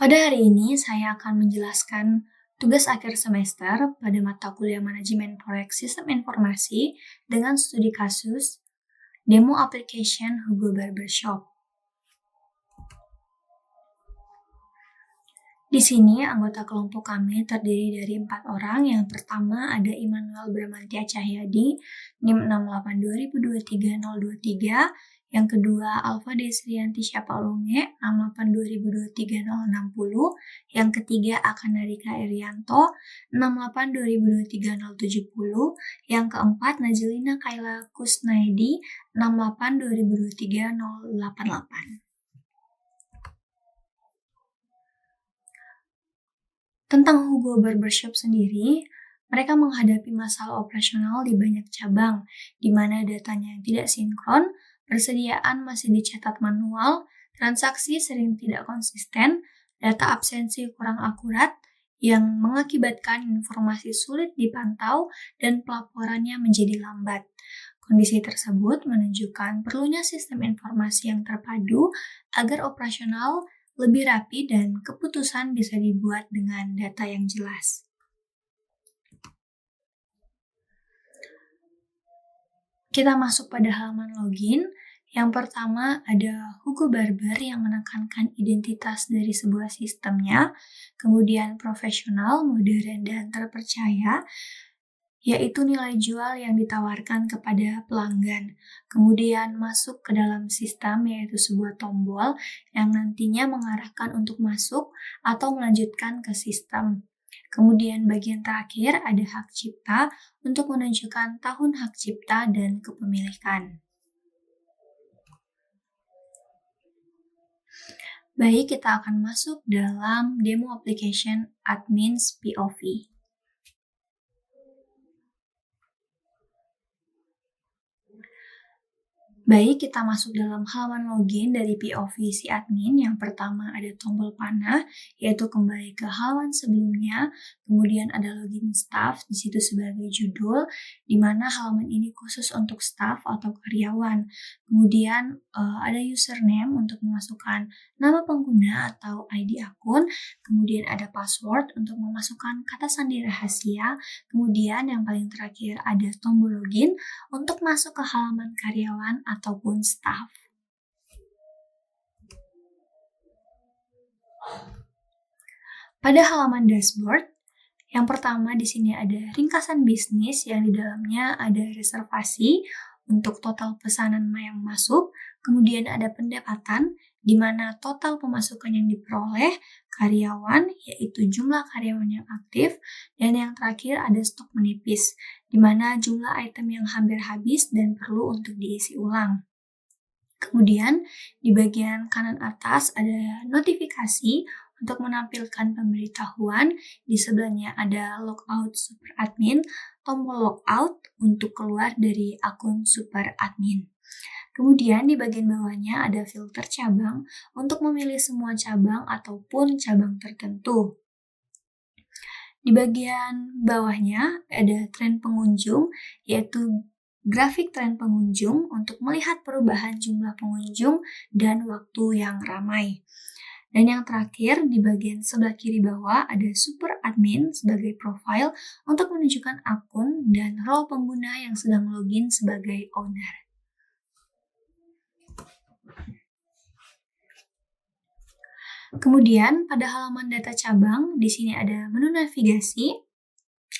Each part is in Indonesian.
Pada hari ini saya akan menjelaskan tugas akhir semester pada mata kuliah Manajemen Proyek Sistem Informasi dengan studi kasus Demo Application Hugo Barbershop. Di sini anggota kelompok kami terdiri dari 4 orang. Yang pertama ada Immanuel Bramantia Cahyadi, NIM 682023-023. Yang kedua Alfa Desrianti Syapalunge, 682023-060. Yang ketiga Akana Rika Irianto, 682023-070. Yang keempat Najilina Kaila Kusnaidi, 682023-088. Tentang Hugo Barbershop sendiri, mereka menghadapi masalah operasional di banyak cabang, di mana datanya yang tidak sinkron, persediaan masih dicatat manual, transaksi sering tidak konsisten, data absensi kurang akurat, yang mengakibatkan informasi sulit dipantau dan pelaporannya menjadi lambat. Kondisi tersebut menunjukkan perlunya sistem informasi yang terpadu agar operasional lebih rapi dan keputusan bisa dibuat dengan data yang jelas. Kita masuk pada halaman login. Yang pertama ada Hugo Barber yang menekankan identitas dari sebuah sistemnya, kemudian profesional, modern, dan terpercaya, yaitu nilai jual yang ditawarkan kepada pelanggan. Kemudian masuk ke dalam sistem, yaitu sebuah tombol yang nantinya mengarahkan untuk masuk atau melanjutkan ke sistem. Kemudian bagian terakhir ada hak cipta untuk menunjukkan tahun hak cipta dan kepemilikan. Baik, kita akan masuk dalam demo application admins POV. Baik, kita masuk dalam halaman login dari POV si admin. Yang pertama ada tombol panah, yaitu kembali ke halaman sebelumnya. Kemudian ada login staff, di situ sebagai judul, di mana halaman ini khusus untuk staff atau karyawan. Kemudian ada username untuk memasukkan nama pengguna atau ID akun. Kemudian ada password untuk memasukkan kata sandi rahasia. Kemudian yang paling terakhir ada tombol login untuk masuk ke halaman karyawan ataupun staff. Pada halaman dashboard, yang pertama di sini ada ringkasan bisnis yang di dalamnya ada reservasi untuk total pesanan yang masuk, kemudian ada pendapatan di mana total pemasukan yang diperoleh, karyawan yaitu jumlah karyawan yang aktif, dan yang terakhir ada stok menipis di mana jumlah item yang hampir habis dan perlu untuk diisi ulang. Kemudian di bagian kanan atas ada notifikasi untuk menampilkan pemberitahuan. Di sebelahnya ada logout super admin, tombol logout untuk keluar dari akun super admin. Kemudian di bagian bawahnya ada filter cabang untuk memilih semua cabang ataupun cabang tertentu. Di bagian bawahnya ada tren pengunjung, yaitu grafik tren pengunjung untuk melihat perubahan jumlah pengunjung dan waktu yang ramai. Dan yang terakhir, di bagian sebelah kiri bawah ada super admin sebagai profile untuk menunjukkan akun dan role pengguna yang sedang login sebagai owner. Kemudian pada halaman data cabang, di sini ada menu navigasi,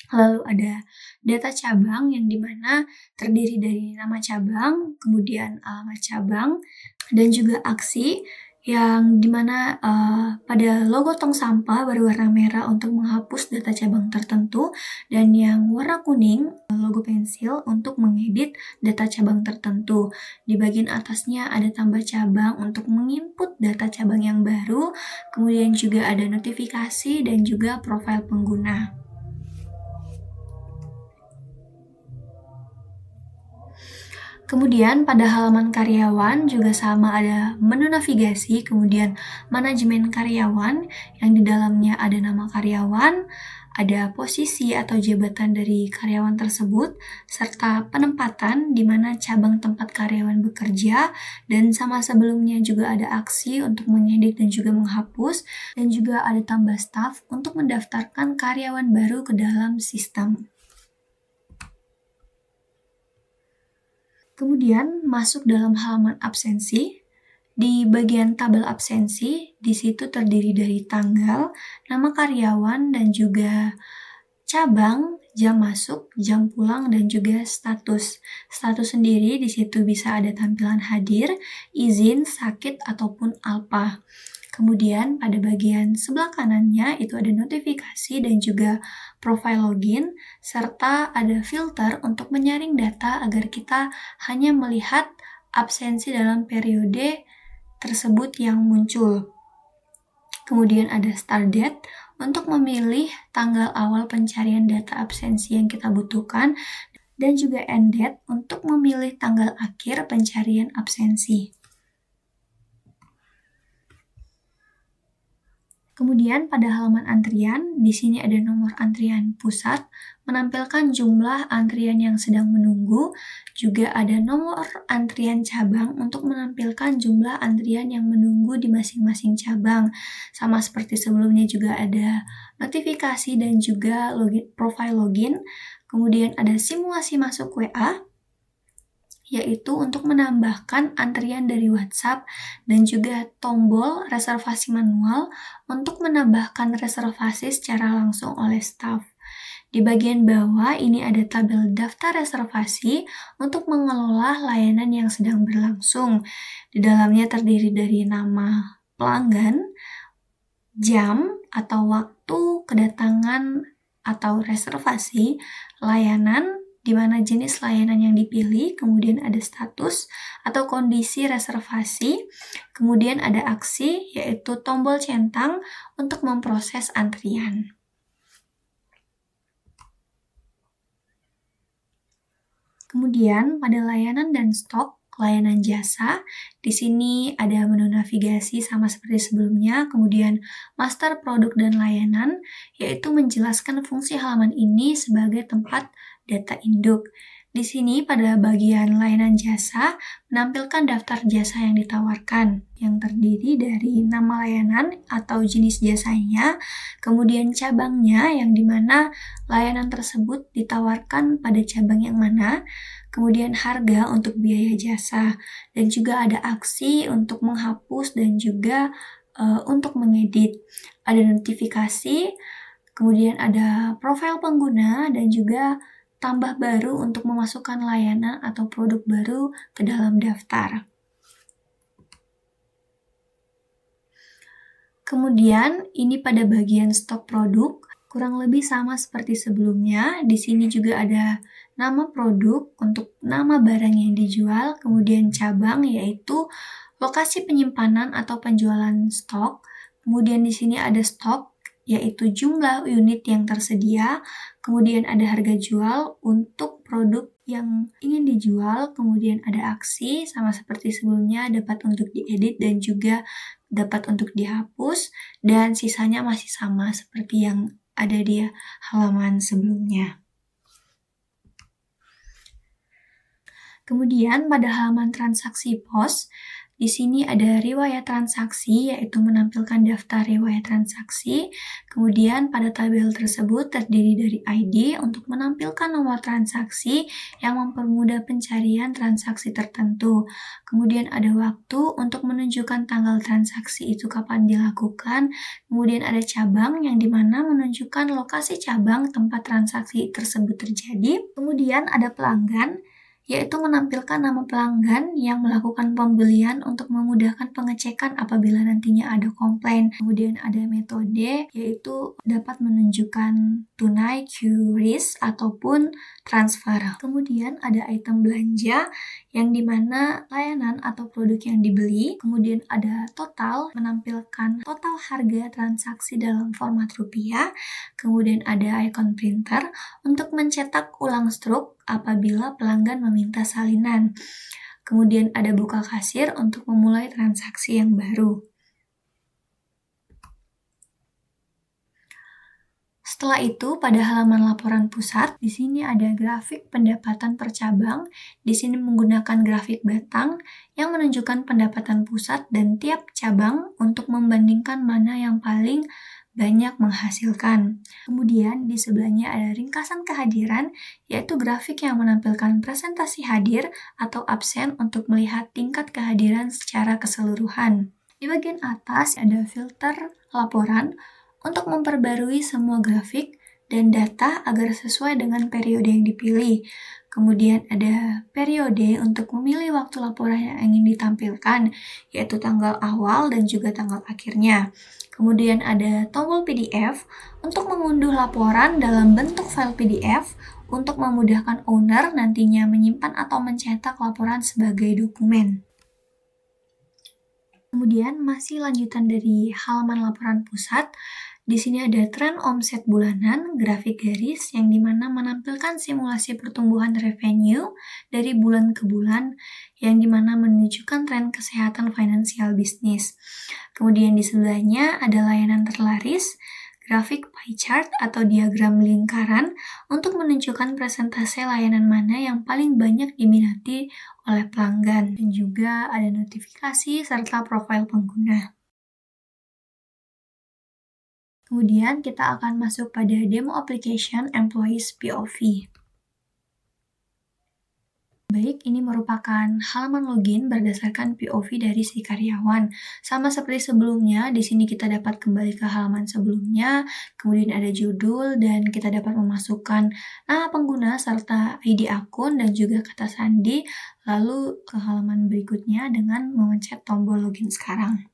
lalu ada data cabang yang dimana terdiri dari nama cabang, kemudian alamat cabang, dan juga aksi yang dimana pada logo tong sampah berwarna merah untuk menghapus data cabang tertentu, dan yang warna kuning logo pensil untuk mengedit data cabang tertentu. Di bagian atasnya ada tambah cabang untuk menginput data cabang yang baru, kemudian juga ada notifikasi dan juga profil pengguna. Kemudian pada halaman karyawan juga sama, ada menu navigasi, kemudian manajemen karyawan yang di dalamnya ada nama karyawan, ada posisi atau jabatan dari karyawan tersebut, serta penempatan di mana cabang tempat karyawan bekerja, dan sama sebelumnya juga ada aksi untuk mengedit dan juga menghapus, dan juga ada tambah staf untuk mendaftarkan karyawan baru ke dalam sistem. Kemudian masuk dalam halaman absensi. Di bagian tabel absensi, di situ terdiri dari tanggal, nama karyawan, dan juga cabang, jam masuk, jam pulang, dan juga status. Status sendiri di situ bisa ada tampilan hadir, izin, sakit, ataupun alpa. Kemudian pada bagian sebelah kanannya itu ada notifikasi dan juga profile login, serta ada filter untuk menyaring data agar kita hanya melihat absensi dalam periode tersebut yang muncul. Kemudian ada start date untuk memilih tanggal awal pencarian data absensi yang kita butuhkan, dan juga end date untuk memilih tanggal akhir pencarian absensi. Kemudian pada halaman antrian, di sini ada nomor antrian pusat, menampilkan jumlah antrian yang sedang menunggu. Juga ada nomor antrian cabang untuk menampilkan jumlah antrian yang menunggu di masing-masing cabang. Sama seperti sebelumnya juga ada notifikasi dan juga profile login. Kemudian ada simulasi masuk WA, yaitu untuk menambahkan antrian dari WhatsApp, dan juga tombol reservasi manual untuk menambahkan reservasi secara langsung oleh staf. Di bagian bawah ini ada tabel daftar reservasi untuk mengelola layanan yang sedang berlangsung. Di dalamnya terdiri dari nama pelanggan, jam atau waktu kedatangan atau reservasi, layanan, di mana jenis layanan yang dipilih, kemudian ada status atau kondisi reservasi, kemudian ada aksi, yaitu tombol centang untuk memproses antrian. Kemudian pada layanan dan stok, layanan jasa, di sini ada menu navigasi sama seperti sebelumnya, kemudian master produk dan layanan, yaitu menjelaskan fungsi halaman ini sebagai tempat data induk. Di sini pada bagian layanan jasa, menampilkan daftar jasa yang ditawarkan, yang terdiri dari nama layanan atau jenis jasanya, kemudian cabangnya yang dimana layanan tersebut ditawarkan pada cabang yang mana, kemudian harga untuk biaya jasa, dan juga ada aksi untuk menghapus dan juga untuk mengedit. Ada notifikasi, kemudian ada profil pengguna, dan juga tambah baru untuk memasukkan layanan atau produk baru ke dalam daftar. Kemudian ini pada bagian stok produk, kurang lebih sama seperti sebelumnya. Di sini juga ada nama produk untuk nama barang yang dijual, kemudian cabang yaitu lokasi penyimpanan atau penjualan stok. Kemudian di sini ada stok, yaitu jumlah unit yang tersedia, kemudian ada harga jual untuk produk yang ingin dijual, kemudian ada aksi, sama seperti sebelumnya dapat untuk diedit dan juga dapat untuk dihapus, dan sisanya masih sama seperti yang ada di halaman sebelumnya. Kemudian pada halaman transaksi pos, di sini ada riwayat transaksi, yaitu menampilkan daftar riwayat transaksi. Kemudian pada tabel tersebut terdiri dari ID untuk menampilkan nomor transaksi yang mempermudah pencarian transaksi tertentu. Kemudian ada waktu untuk menunjukkan tanggal transaksi itu kapan dilakukan. Kemudian ada cabang yang dimana menunjukkan lokasi cabang tempat transaksi tersebut terjadi. Kemudian ada pelanggan, yaitu menampilkan nama pelanggan yang melakukan pembelian untuk memudahkan pengecekan apabila nantinya ada komplain. Kemudian ada metode, yaitu dapat menunjukkan tunai, QRIS, ataupun transfer. Kemudian ada item belanja, yang dimana layanan atau produk yang dibeli. Kemudian ada total, menampilkan total harga transaksi dalam format rupiah. Kemudian ada icon printer untuk mencetak ulang struk apabila pelanggan meminta salinan. Kemudian ada buka kasir untuk memulai transaksi yang baru. Setelah itu, pada halaman laporan pusat, di sini ada grafik pendapatan per cabang. Di sini menggunakan grafik batang yang menunjukkan pendapatan pusat dan tiap cabang untuk membandingkan mana yang paling banyak menghasilkan. Kemudian di sebelahnya ada ringkasan kehadiran, yaitu grafik yang menampilkan presentasi hadir atau absen untuk melihat tingkat kehadiran secara keseluruhan. Di bagian atas ada filter laporan untuk memperbarui semua grafik dan data agar sesuai dengan periode yang dipilih. Kemudian ada periode untuk memilih waktu laporan yang ingin ditampilkan, yaitu tanggal awal dan juga tanggal akhirnya. Kemudian ada tombol PDF untuk mengunduh laporan dalam bentuk file PDF untuk memudahkan owner nantinya menyimpan atau mencetak laporan sebagai dokumen. Kemudian masih lanjutan dari halaman laporan pusat, di sini ada tren omset bulanan, grafik garis yang dimana menampilkan simulasi pertumbuhan revenue dari bulan ke bulan yang dimana menunjukkan tren kesehatan finansial bisnis. Kemudian di sebelahnya ada layanan terlaris, grafik pie chart atau diagram lingkaran untuk menunjukkan presentase layanan mana yang paling banyak diminati oleh pelanggan. Dan juga ada notifikasi serta profil pengguna. Kemudian kita akan masuk pada demo application Employees POV. Baik, ini merupakan halaman login berdasarkan POV dari si karyawan. Sama seperti sebelumnya, di sini kita dapat kembali ke halaman sebelumnya, kemudian ada judul, dan kita dapat memasukkan nama pengguna serta ID akun dan juga kata sandi, lalu ke halaman berikutnya dengan memencet tombol login sekarang.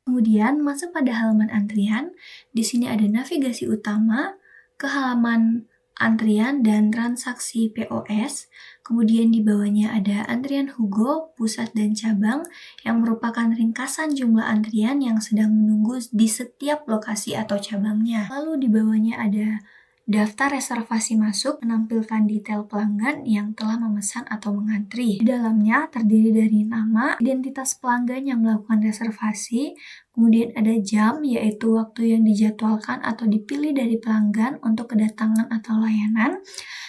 Kemudian masuk pada halaman antrian, di sini ada navigasi utama ke halaman antrian dan transaksi POS. Kemudian di bawahnya ada antrian Hugo, pusat dan cabang yang merupakan ringkasan jumlah antrian yang sedang menunggu di setiap lokasi atau cabangnya. Lalu di bawahnya ada daftar reservasi masuk menampilkan detail pelanggan yang telah memesan atau mengantri. Di dalamnya terdiri dari nama, identitas pelanggan yang melakukan reservasi, kemudian ada jam, yaitu waktu yang dijadwalkan atau dipilih dari pelanggan untuk kedatangan atau layanan.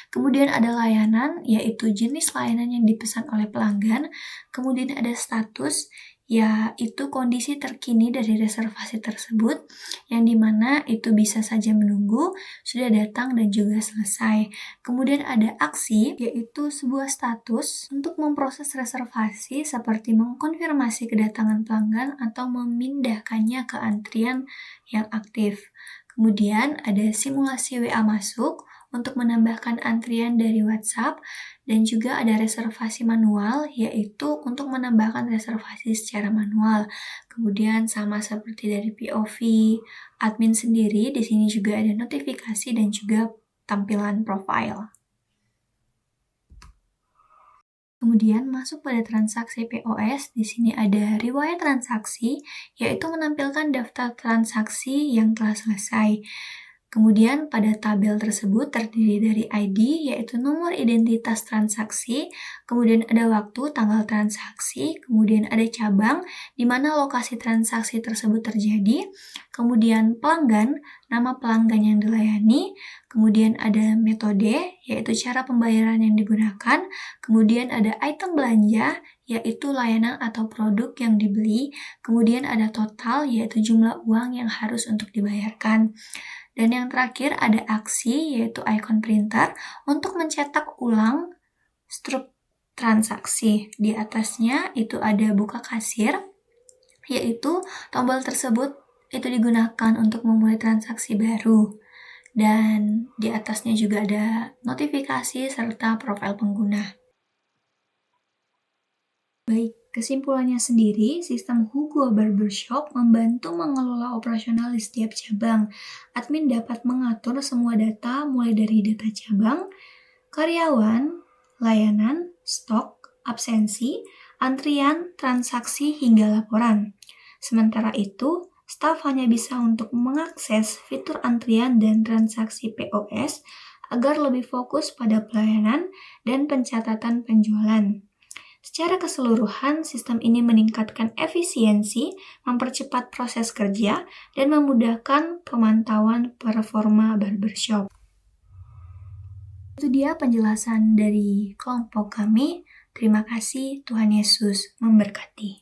Kemudian ada layanan, yaitu jenis layanan yang dipesan oleh pelanggan. Kemudian ada status, yaitu kondisi terkini dari reservasi tersebut, yang dimana itu bisa saja menunggu, sudah datang, dan juga selesai. Kemudian ada aksi, yaitu sebuah status untuk memproses reservasi seperti mengkonfirmasi kedatangan pelanggan atau memindahkannya ke antrian yang aktif. Kemudian ada simulasi WA masuk untuk menambahkan antrian dari WhatsApp, dan juga ada reservasi manual, yaitu untuk menambahkan reservasi secara manual. Kemudian sama seperti dari POV admin sendiri, di sini juga ada notifikasi dan juga tampilan profile. Kemudian masuk pada transaksi POS, di sini ada riwayat transaksi, yaitu menampilkan daftar transaksi yang telah selesai. Kemudian pada tabel tersebut terdiri dari ID, yaitu nomor identitas transaksi, kemudian ada waktu, tanggal transaksi, kemudian ada cabang, di mana lokasi transaksi tersebut terjadi, kemudian pelanggan, nama pelanggan yang dilayani, kemudian ada metode, yaitu cara pembayaran yang digunakan, kemudian ada item belanja, yaitu layanan atau produk yang dibeli, kemudian ada total, yaitu jumlah uang yang harus untuk dibayarkan. Dan yang terakhir ada aksi, yaitu icon printer untuk mencetak ulang struk transaksi. Di atasnya itu ada buka kasir, yaitu tombol tersebut itu digunakan untuk memulai transaksi baru. Dan di atasnya juga ada notifikasi serta profil pengguna. Baik, kesimpulannya sendiri, sistem Hugo Barbershop membantu mengelola operasional di setiap cabang. Admin dapat mengatur semua data mulai dari data cabang, karyawan, layanan, stok, absensi, antrian, transaksi, hingga laporan. Sementara itu, staf hanya bisa untuk mengakses fitur antrian dan transaksi POS agar lebih fokus pada pelayanan dan pencatatan penjualan. Secara keseluruhan, sistem ini meningkatkan efisiensi, mempercepat proses kerja, dan memudahkan pemantauan performa barbershop. Itu dia penjelasan dari kelompok kami. Terima kasih, Tuhan Yesus memberkati.